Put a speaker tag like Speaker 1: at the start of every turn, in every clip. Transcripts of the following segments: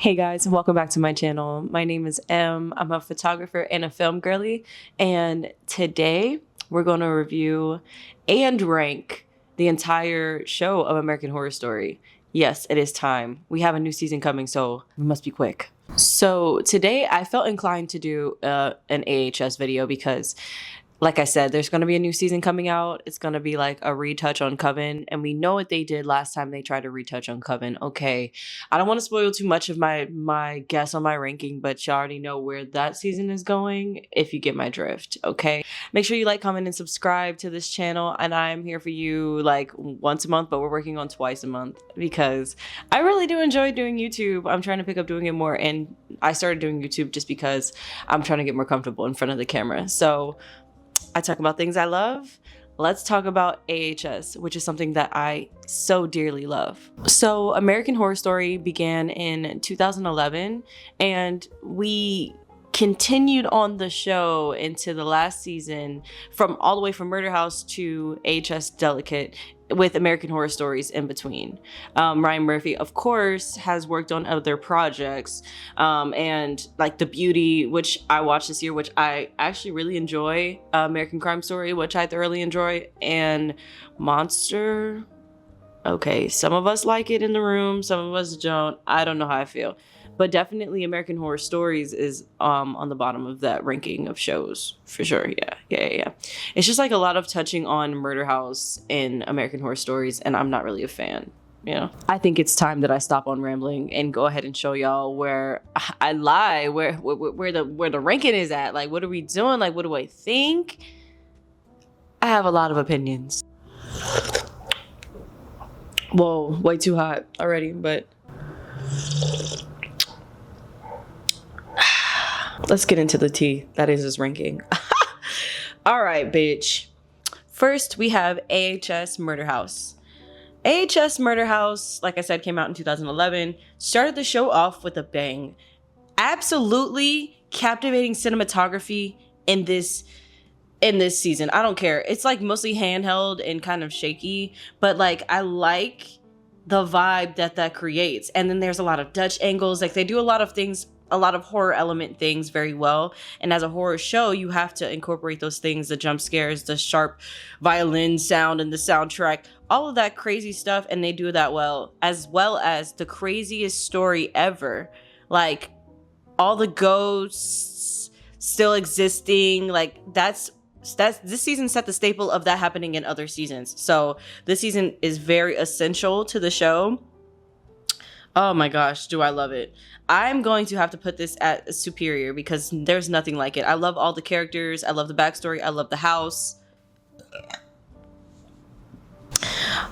Speaker 1: Hey guys, welcome back to my channel. My name is Em. I'm a photographer and a film girly, and today we're going to review and rank the entire show of American Horror Story. Yes, it is time. We have a new season coming, so we must be quick. So today I felt inclined to do an AHS video because, like I said, there's going to be a new season coming out. It's going to be like a retouch on Coven. And we know what they did last time they tried to retouch on Coven. Okay. I don't want to spoil too much of my guess on my ranking, but you already know where that season is going if you get my drift. Okay. Make sure you like, comment, and subscribe to this channel. And I'm here for you like once a month, but we're working on twice a month because I really do enjoy doing YouTube. I'm trying to pick up doing it more. And I started doing YouTube just because I'm trying to get more comfortable in front of the camera. So I talk about things I love. Let's talk about AHS, which is something that I so dearly love. So American Horror Story began in 2011, and we continued on the show into the last season, from all the way from Murder House to AHS Delicate, with American Horror Stories in between. Ryan Murphy, of course, has worked on other projects, and like The Beauty, which I watched this year, which I actually really enjoy, American Crime Story, which I thoroughly enjoy, and Monster. Okay, some of us like it in the room, some of us don't. I don't know how I feel. But definitely American Horror Stories is on the bottom of that ranking of shows, for sure. Yeah. It's just like a lot of touching on Murder House in American Horror Stories, and I'm not really a fan. You know, I think it's time that I stop on rambling and go ahead and show y'all where I lie, where the ranking is at. Like, what are we doing? Like, what do I think? I have a lot of opinions. Whoa, way too hot already, but let's get into the tea. That is his ranking. All right, bitch. First, we have AHS Murder House. AHS Murder House, like I said, came out in 2011. Started the show off with a bang. Absolutely captivating cinematography in this season. I don't care. It's like mostly handheld and kind of shaky, but like I like the vibe that creates. And then there's a lot of Dutch angles. Like they do a lot of things, a lot of horror element things very well. And as a horror show, you have to incorporate those things, the jump scares, the sharp violin sound and the soundtrack, all of that crazy stuff. And they do that well as the craziest story ever. Like all the ghosts still existing. Like this season set the staple of that happening in other seasons. So this season is very essential to the show. Oh my gosh, do I love it. I'm going to have to put this at superior because there's nothing like it. I love all the characters. I love the backstory. I love the house.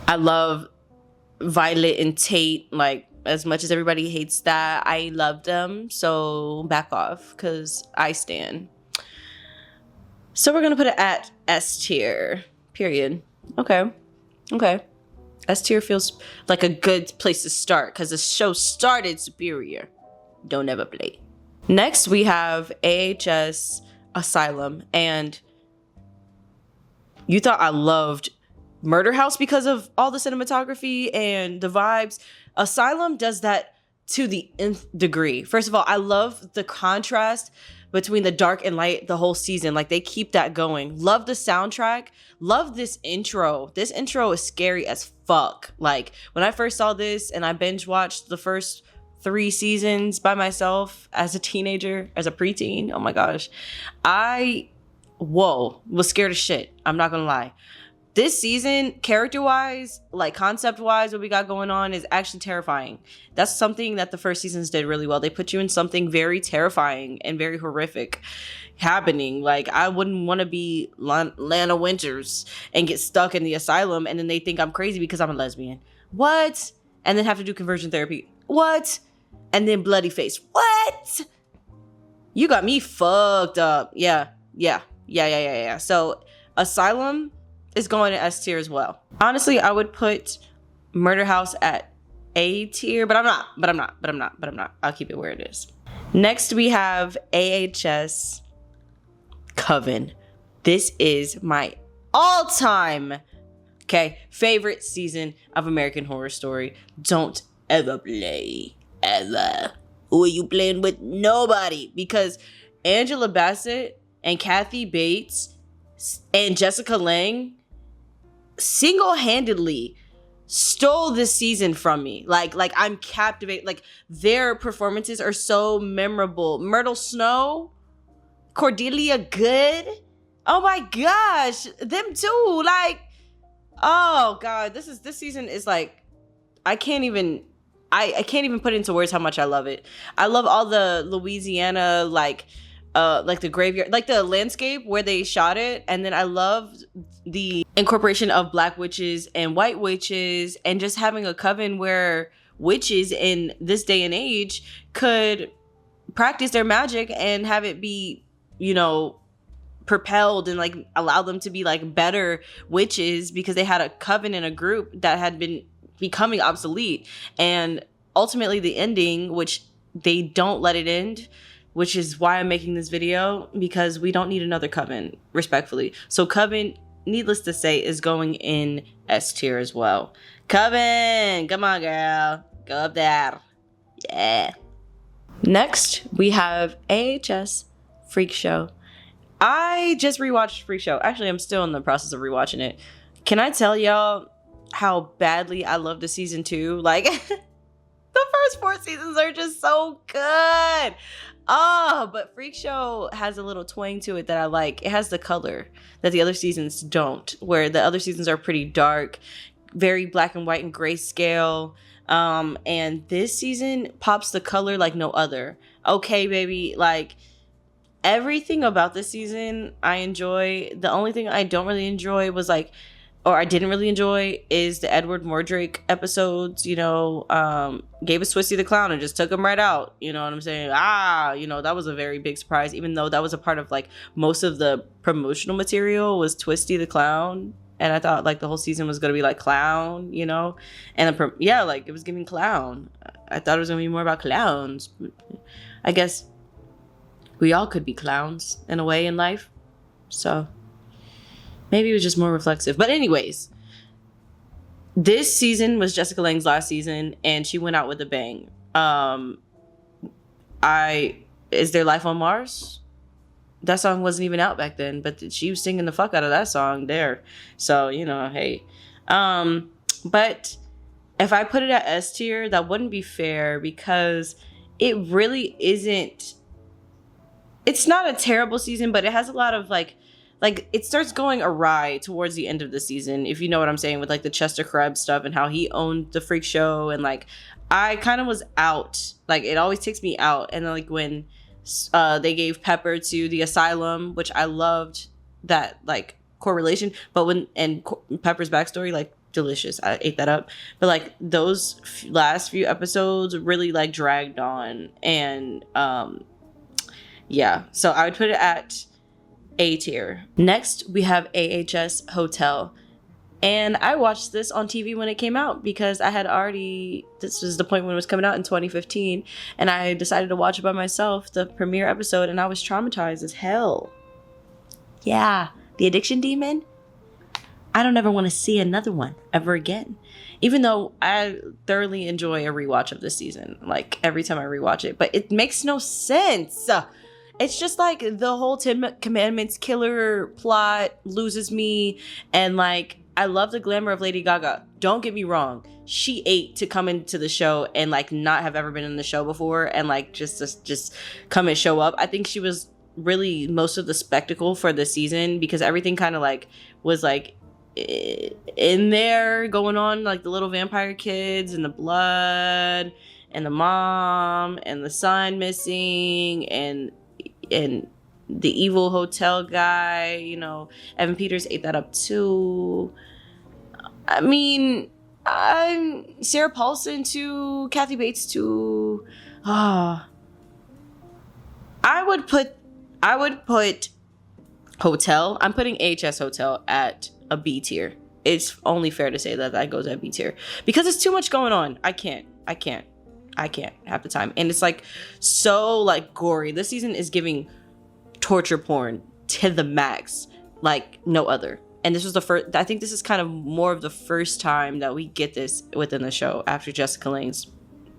Speaker 1: I love Violet and Tate. Like, as much as everybody hates that, I love them. So back off because I stan. So we're going to put it at S tier, period. Okay. S tier feels like a good place to start because the show started superior. Don't ever play. Next, we have AHS Asylum. And you thought I loved Murder House because of all the cinematography and the vibes. Asylum does that to the nth degree. First of all, I love the contrast between the dark and light the whole season. Like they keep that going. Love the soundtrack. Love this intro. This intro is scary as fuck. Like when I first saw this and I binge watched the first 3 seasons by myself as a teenager, as a preteen. Oh my gosh. I was scared as shit. I'm not gonna lie. This season, character-wise, like concept-wise, what we got going on is actually terrifying. That's something that the first seasons did really well. They put you in something very terrifying and very horrific happening. Like, I wouldn't want to be Lana Winters and get stuck in the asylum, and then they think I'm crazy because I'm a lesbian. What? And then have to do conversion therapy. What? And then bloody face. What? You got me fucked up. Yeah. So, Asylum is going to S tier as well. Honestly, I would put Murder House at A tier, but I'm not. I'll keep it where it is. Next, we have AHS Coven. This is my all-time favorite season of American Horror Story. Don't ever play. Ever. Who are you playing with? Nobody. Because Angela Bassett and Kathy Bates and Jessica Lange single-handedly stole this season from me. Like I'm captivated. Like, their performances are so memorable. Myrtle Snow, Cordelia Good. Oh my gosh, them too. Like, oh god, this season is like, I can't even put into words how much I love it. I love all the Louisiana, like the graveyard, like the landscape where they shot it. And then I loved the incorporation of black witches and white witches, and just having a coven where witches in this day and age could practice their magic and have it be, you know, propelled, and like allow them to be like better witches, because they had a coven and a group that had been becoming obsolete. And ultimately the ending, which they don't let it end, which is why I'm making this video, because we don't need another coven, respectfully. So Coven, needless to say, is going in S tier as well. Coven, come on girl, go up there. Yeah. Next we have AHS Freak Show. I just rewatched Freak Show. Actually, I'm still in the process of rewatching it. Can I tell y'all how badly I love the season 2? Like, the first 4 seasons are just so good. Oh, but Freak Show has a little twang to it that I like. It has the color that the other seasons don't, where the other seasons are pretty dark, very black and white and grayscale. And this season pops the color like no other. Okay, baby, like, everything about this season I enjoy. The only thing I don't really enjoy was like, or I didn't really enjoy, is the Edward Mordrake episodes. You know, gave us Twisty the Clown and just took him right out. You know what I'm saying? You know, that was a very big surprise, even though that was a part of like most of the promotional material was Twisty the Clown. And I thought like the whole season was going to be like clown, you know? And like it was giving clown. I thought it was going to be more about clowns. I guess we all could be clowns in a way in life. So maybe it was just more reflexive. But anyways, this season was Jessica Lange's last season, and she went out with a bang. Is There Life on Mars? That song wasn't even out back then, but she was singing the fuck out of that song there. So, you know, hey. But if I put it at S tier, that wouldn't be fair, because it really isn't. It's not a terrible season, but it has a lot of like it starts going awry towards the end of the season, if you know what I'm saying, with like the Chester Krebs stuff and how he owned the Freak Show. And like, I kind of was out. Like, it always takes me out. And then like when they gave Pepper to the Asylum, which I loved that like correlation, but Pepper's backstory, like, delicious. I ate that up. But like those last few episodes really like dragged on. And yeah, so I would put it at A tier. Next, we have AHS Hotel. And I watched this on TV when it came out, because this was the point when it was coming out in 2015. And I decided to watch it by myself, the premiere episode, and I was traumatized as hell. Yeah, the addiction demon. I don't ever want to see another one ever again. Even though I thoroughly enjoy a rewatch of this season, like every time I rewatch it. But it makes no sense. It's just like the whole 10 Commandments killer plot loses me. And like, I love the glamour of Lady Gaga. Don't get me wrong. She ate to come into the show and like not have ever been in the show before, and like just come and show up. I think she was really most of the spectacle for the season, because everything kind of like was like in there going on, like the little vampire kids and the blood and the mom and the son missing and the evil hotel guy, you know. Evan Peters ate that up too. I mean, I'm Sarah Paulson too, Kathy Bates too. I would put Hotel. I'm putting AHS Hotel at a B tier. It's only fair to say that goes at B tier, because it's too much going on. I can't half the time. And it's like so like gory. This season is giving torture porn to the max, like no other. And this was the first, I think this is kind of more of the first time that we get this within the show after Jessica Lange's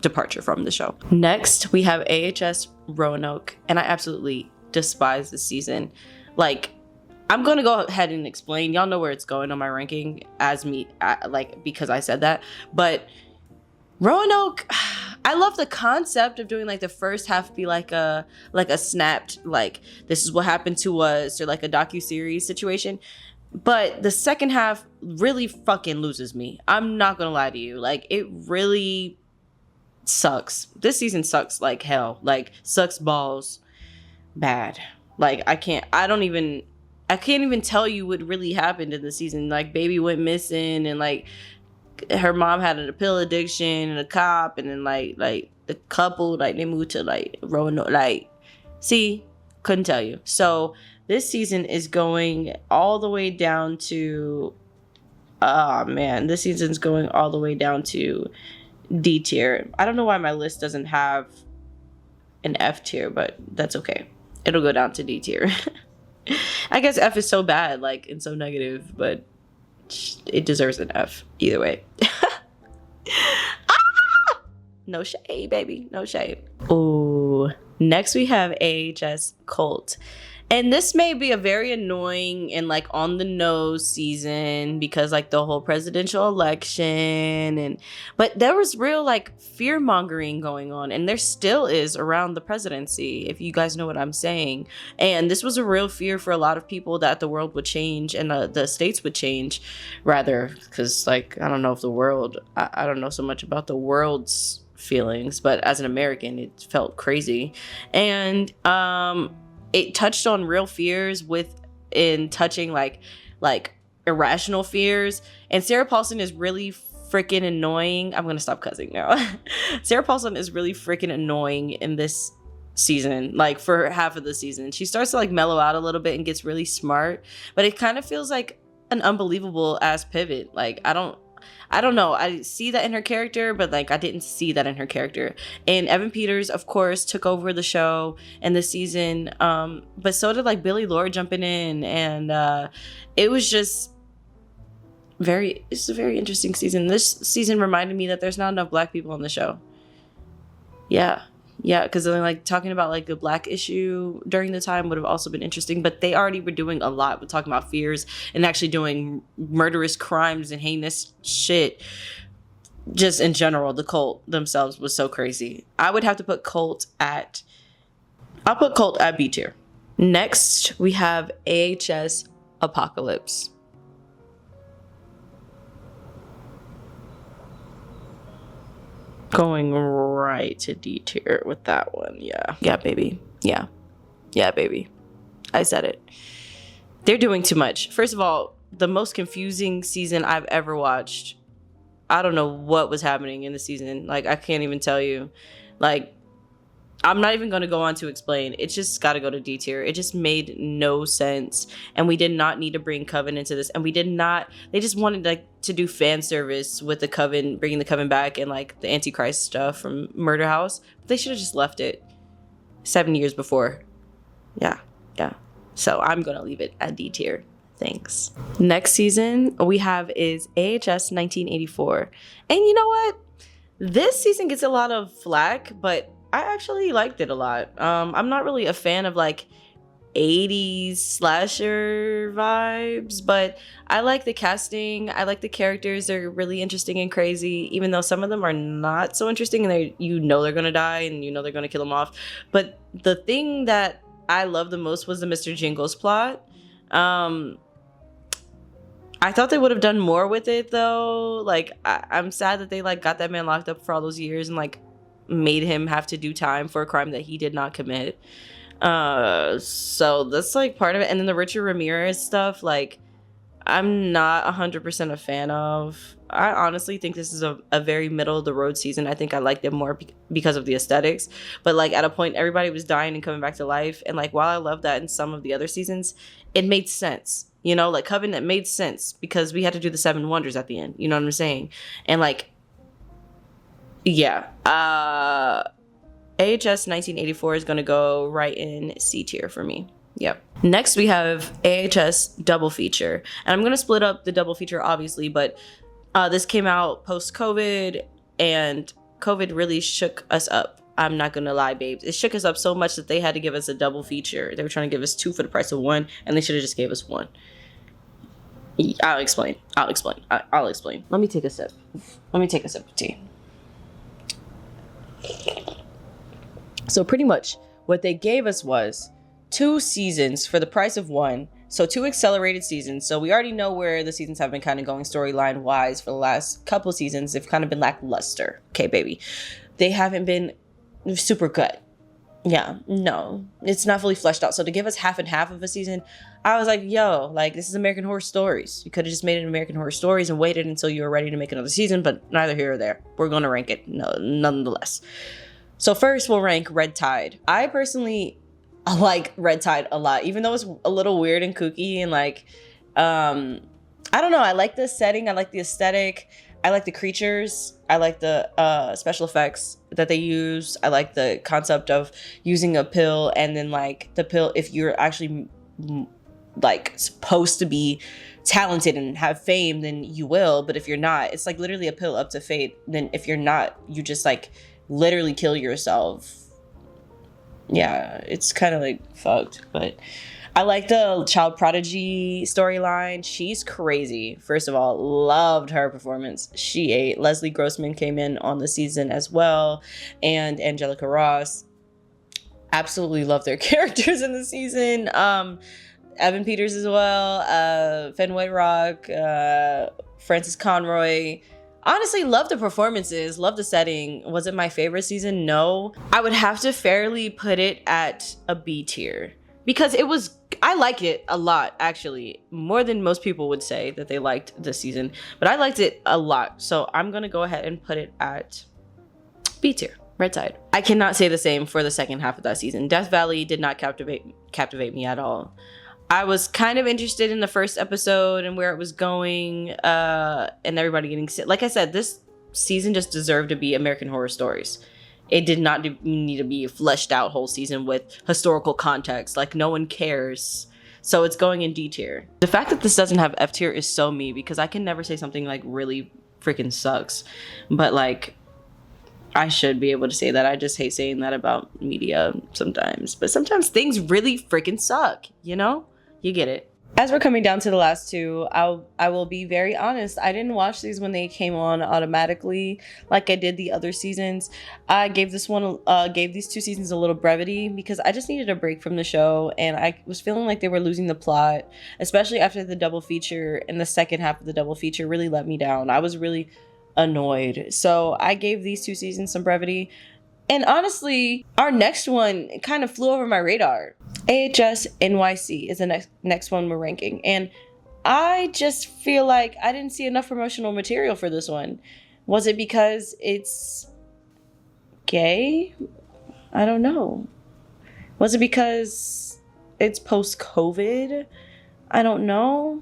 Speaker 1: departure from the show. Next, we have AHS Roanoke, and I absolutely despise this season. Like, I'm gonna go ahead and explain. Y'all know where it's going on my ranking as me, like, because I said that. But Roanoke, I love the concept of doing like the first half be like a snapped, like, this is what happened to us, or like a docu-series situation. But the second half really fucking loses me. I'm not gonna lie to you. Like, it really sucks. This season sucks like hell. Like, sucks balls bad. Like, I can't even tell you what really happened in the season. Like, baby went missing, and like her mom had a pill addiction and a cop, and then like the couple, like, they moved to like Roanoke. Like, see, couldn't tell you. So this season is going all the way down to this season's going all the way down to D tier. I don't know why my list doesn't have an F tier, but that's okay. It'll go down to D tier. I guess F is so bad, like, and so negative, but it deserves an F either way. No shade, baby. No shade. Ooh. Next we have AHS Cult. And this may be a very annoying and like on the nose season because like the whole presidential election, but there was real like fear mongering going on, and there still is around the presidency, if you guys know what I'm saying. And this was a real fear for a lot of people that the world would change and the states would change, rather, because like I don't know if the world, I don't know so much about the world's feelings, but as an American it felt crazy. And it touched on real fears in touching like irrational fears. And Sarah Paulson is really freaking annoying. I'm gonna stop cussing now. Sarah Paulson is really freaking annoying in this season, like for half of the season. She starts to like mellow out a little bit and gets really smart, but it kind of feels like an unbelievable ass pivot. Like I don't know. I see that in her character, but like I didn't see that in her character. And Evan Peters, of course, took over the show and the season. But so did like Billy Lord jumping in, and it was just it's a very interesting season. This season reminded me that there's not enough Black people on the show. Yeah, because like talking about like the Black issue during the time would have also been interesting, but they already were doing a lot with talking about fears and actually doing murderous crimes and heinous shit. Just in general, the cult themselves was so crazy. I would have to put I'll put cult at B tier. Next, we have AHS Apocalypse. Going right to D tier with that one. Yeah, baby. Yeah, baby. I said it. They're doing too much. First of all, the most confusing season I've ever watched. I don't know what was happening in the season. Like, I can't even tell you. Like, I'm not even going to go on to explain. It's just got to go to D tier. It just made no sense. And we did not need to bring Coven into this. And they just wanted like to do fan service with the Coven, bringing the Coven back and like the Antichrist stuff from Murder House. But they should have just left it 7 years before. Yeah. So I'm going to leave it at D tier. Thanks. Next season we have is AHS 1984. And you know what? This season gets a lot of flack, but I actually liked it a lot. I'm not really a fan of like 80s slasher vibes, but I like the casting. I like the characters. They're really interesting and crazy, even though some of them are not so interesting and they're gonna die and they're gonna kill them off. But the thing that I loved the most was the Mr. Jingles plot. I thought they would have done more with it though. Like I'm sad that they like got that man locked up for all those years and like made him have to do time for a crime that he did not commit. So that's like part of it. And then the Richard Ramirez stuff, like I'm not 100% a fan of. I honestly think this is a very middle of the road season. I think I liked it more because of the aesthetics, but like at a point everybody was dying and coming back to life, and like while I love that in some of the other seasons, it made sense, like Coven, it made sense because we had to do the 7 wonders at the end, you know what I'm saying? And like yeah, AHS 1984 is going to go right in C tier for me. Yep. Next, we have AHS double feature. And I'm going to split up the double feature, obviously, but this came out post-COVID, and COVID really shook us up. I'm not gonna lie, babes. It shook us up so much that they had to give us a double feature. They were trying to give us 2 for the price of 1, and they should have just gave us 1. I'll explain. Let me take a sip. Of tea. So pretty much what they gave us was 2 seasons for the price of 1. So 2 accelerated seasons. So we already know where the seasons have been kind of going storyline wise for the last couple seasons. They've kind of been lackluster. Okay, baby. They haven't been super good. Yeah, no, it's not fully fleshed out. So to give us half and half of a season, I was like, yo, like, this is American Horror Stories. You could have just made it American Horror Stories and waited until you were ready to make another season, but neither here or there. We're going to rank it nonetheless. So first we'll rank Red Tide. I personally like Red Tide a lot, even though it's a little weird and kooky and like, I don't know. I like the setting. I like the aesthetic. I like the creatures. I like the special effects that they use. I like the concept of using a pill, and then like the pill, if you're actually like supposed to be talented and have fame, then you will. But if you're not, it's like literally a pill up to fate. Then if you're not, you just like literally kill yourself. Yeah, it's kind of like fucked, but I like the child prodigy storyline. She's crazy. First of all, loved her performance. She ate. Leslie Grossman came in on the season as well, and Angelica Ross. Absolutely love their characters in the season. Evan Peters as well. Fenway Rock. Francis Conroy. Honestly, love the performances, love the setting. Was it my favorite season? No. I would have to fairly put it at a B tier because I liked it a lot, actually, more than most people would say that they liked this season, but I liked it a lot. So I'm going to go ahead and put it at B tier, Red Tide. I cannot say the same for the second half of that season. Death Valley did not captivate me at all. I was kind of interested in the first episode and where it was going, and everybody getting sick. Like I said, this season just deserved to be American Horror Stories. It did not need to be a fleshed out whole season with historical context. Like, no one cares. So it's going in D tier. The fact that this doesn't have F tier is so me, because I can never say something like really freaking sucks. But like, I should be able to say that. I just hate saying that about media sometimes. But sometimes things really freaking suck, you know? You get it. As we're coming down to the last 2, I will be very honest. I didn't watch these when they came on automatically like I did the other seasons. I gave these 2 seasons a little brevity because I just needed a break from the show, and I was feeling like they were losing the plot, especially after the double feature, and the second half of the double feature really let me down. I was really annoyed. So I gave these 2 seasons some brevity. And honestly, our next one kind of flew over my radar. AHS NYC is the next one we're ranking. And I just feel like I didn't see enough promotional material for this one. Was it because it's gay? I don't know. Was it because it's post-COVID? I don't know.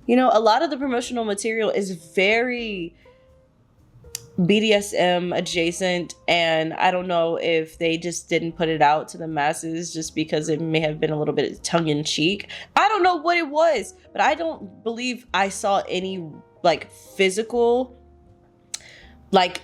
Speaker 1: You know, a lot of the promotional material is very BDSM adjacent, and I don't know if they just didn't put it out to the masses just because it may have been a little bit tongue-in-cheek. I don't know what it was, but I don't believe I saw any like physical like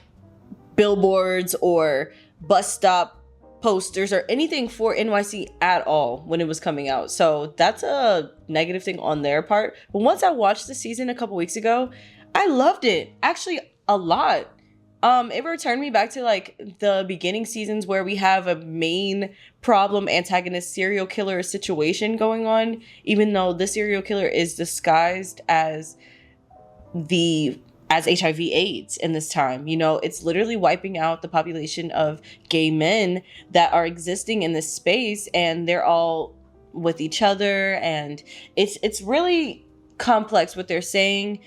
Speaker 1: billboards or bus stop posters or anything for NYC at all when it was coming out. So that's a negative thing on their part. But once I watched the season a couple weeks ago, I loved it actually a lot. It returned me back to like the beginning seasons where we have a main problem antagonist serial killer situation going on, even though the serial killer is disguised as HIV AIDS in this time. You know, it's literally wiping out the population of gay men that are existing in this space, and they're all with each other, and it's really complex what they're saying.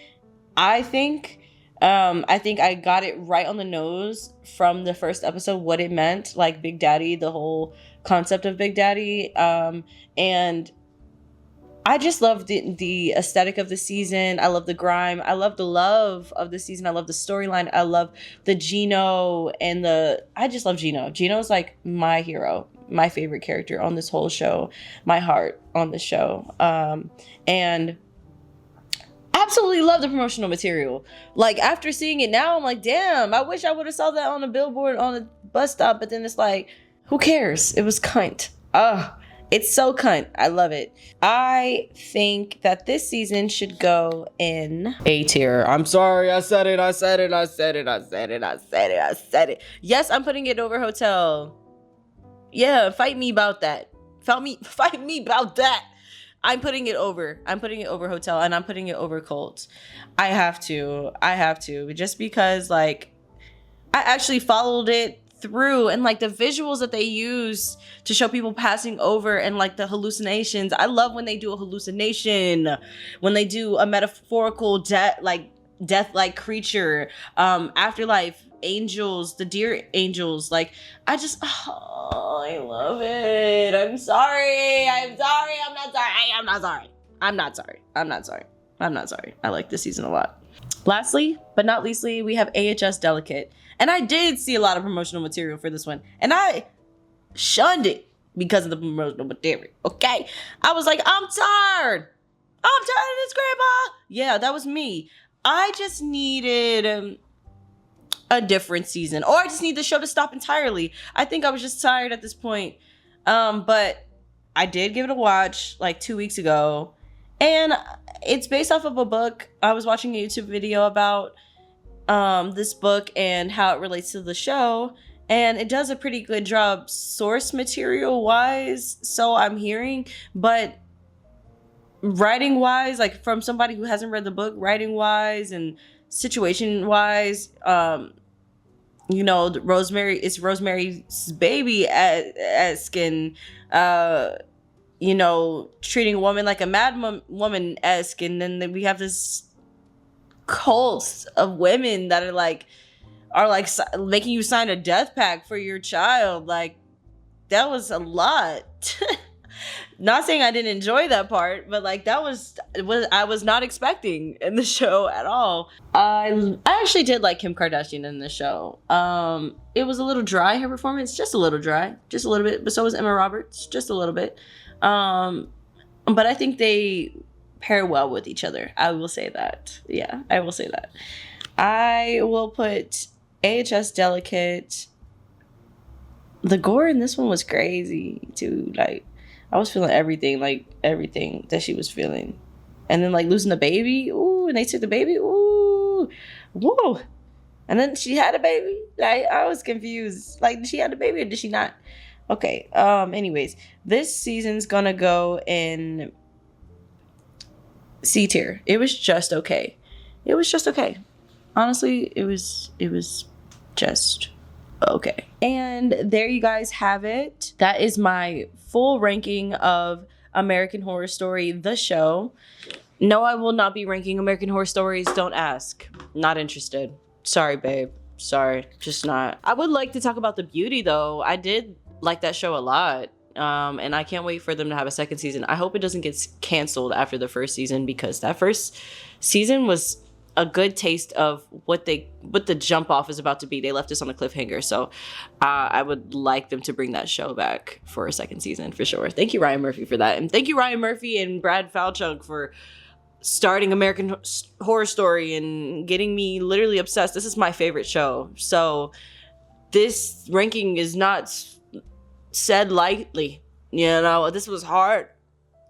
Speaker 1: I think I got it right on the nose from the first episode, what it meant, like Big Daddy, the whole concept of Big Daddy. And I just love the aesthetic of the season. I love the grime. I love the love of the season. I love the storyline. I love the Gino I just love Gino. Gino's like my hero, my favorite character on this whole show, my heart on the show. And I absolutely love the promotional material. Like, after seeing it now, I'm like, damn, I wish I would have saw that on a billboard on a bus stop. But then it's like, who cares? It was cunt. It's so cunt. I love it. I think that this season should go in A tier. I'm sorry, I said it. Yes, I'm putting it over Hotel. Yeah, fight me about that. Fight me about that. I'm putting it over Hotel, and I'm putting it over Cult. I have to. Just because, like, I actually followed it through, and like the visuals that they use to show people passing over, and like the hallucinations. I love when they do a hallucination, when they do a metaphorical death-like creature, afterlife angels, the deer angels. Like, I love it. I'm sorry. I'm not sorry. I like this season a lot. Lastly, but not leastly, we have AHS Delicate. And I did see a lot of promotional material for this one, and I shunned it because of the promotional material, okay? I was like, I'm tired of this, Grandma. Yeah, that was me. I just needed a different season, or I just need the show to stop entirely. I think I was just tired at this point. But I did give it a watch like 2 weeks ago, and it's based off of a book. I was watching a YouTube video about this book and how it relates to the show, and it does a pretty good job source material wise, so I'm hearing. But writing wise, like, from somebody who hasn't read the book, writing wise and situation wise, you know, Rosemary's Baby esque, and you know, treating a woman like a mad woman esque, and then we have this cults of women that are like making you sign a death pact for your child. Like, that was a lot. Not saying I didn't enjoy that part, but like, that was what I was not expecting in the show at all. I actually did like Kim Kardashian in the show. It was a little dry, her performance, just a little dry, just a little bit, but so was Emma Roberts, just a little bit. But I think they pair well with each other. I will say that. Yeah, I will say that. I will put AHS Delicate. The gore in this one was crazy too. Like, I was feeling everything that she was feeling. And then, like, losing the baby, ooh, and they took the baby, ooh, whoa. And then she had a baby. Like, I was confused. Like, did she have a baby or did she not? Okay, anyways, this season's gonna go in C tier. It was just okay. Honestly, it was just okay. And there you guys have it. That is my full ranking of American Horror Story, the show. No, I will not be ranking American Horror Stories. Don't ask. Not interested. Sorry, babe. Sorry. Just not. I would like to talk about The Beauty, though. I did like that show a lot. And I can't wait for them to have a second season. I hope it doesn't get canceled after the first season, because that first season was a good taste of what the jump off is about to be. They left us on a cliffhanger, so I would like them to bring that show back for a second season for sure. Thank you, Ryan Murphy, for that, and thank you, Ryan Murphy and Brad Falchuk, for starting American Horror Story and getting me literally obsessed. This is my favorite show, so this ranking is not said lightly. You know, this was hard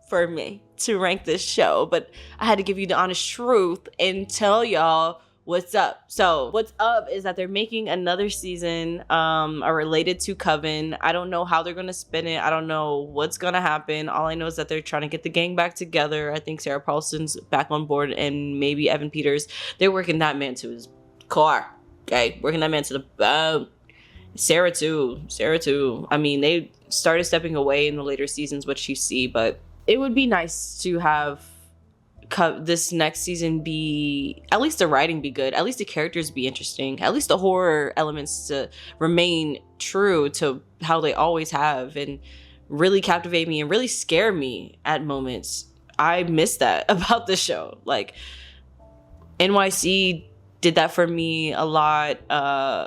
Speaker 1: for me to rank this show, but I had to give you the honest truth and tell y'all what's up. So what's up is that they're making another season related to Coven. I don't know how they're gonna spin it. I don't know what's gonna happen. All I know is that they're trying to get the gang back together. I think Sarah Paulson's back on board, and maybe Evan Peters. They're working that man to his car. Okay, working that man to the bone. Sarah too. I mean, they started stepping away in the later seasons, which you see, but it would be nice to have this next season be, at least the writing be good, at least the characters be interesting, at least the horror elements to remain true to how they always have, and really captivate me and really scare me at moments. I miss that about the show. Like, NYC did that for me a lot.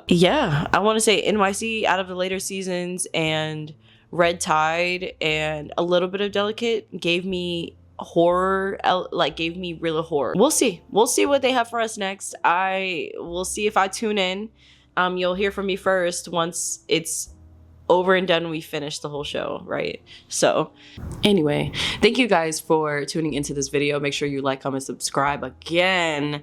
Speaker 1: Yeah, I want to say NYC out of the later seasons, and Red Tide and a little bit of Delicate gave me horror, like gave me real horror. We'll see what they have for us next. We'll see if I tune in. You'll hear from me first once it's over and done, we finish the whole show, right? So anyway, thank you guys for tuning into this video. Make sure you like, comment, subscribe. Again,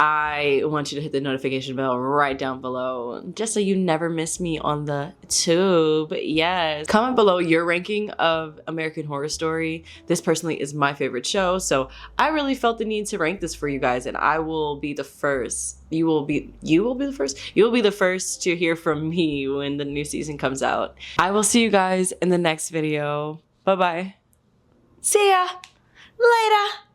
Speaker 1: I want you to hit the notification bell right down below just so you never miss me on the tube. Yes, comment below your ranking of American Horror Story. This personally is my favorite show, so I really felt the need to rank this for you guys, and I will be the first. You will be the first to hear from me when the new season comes out. I will see you guys in the next video. Bye bye. See ya later.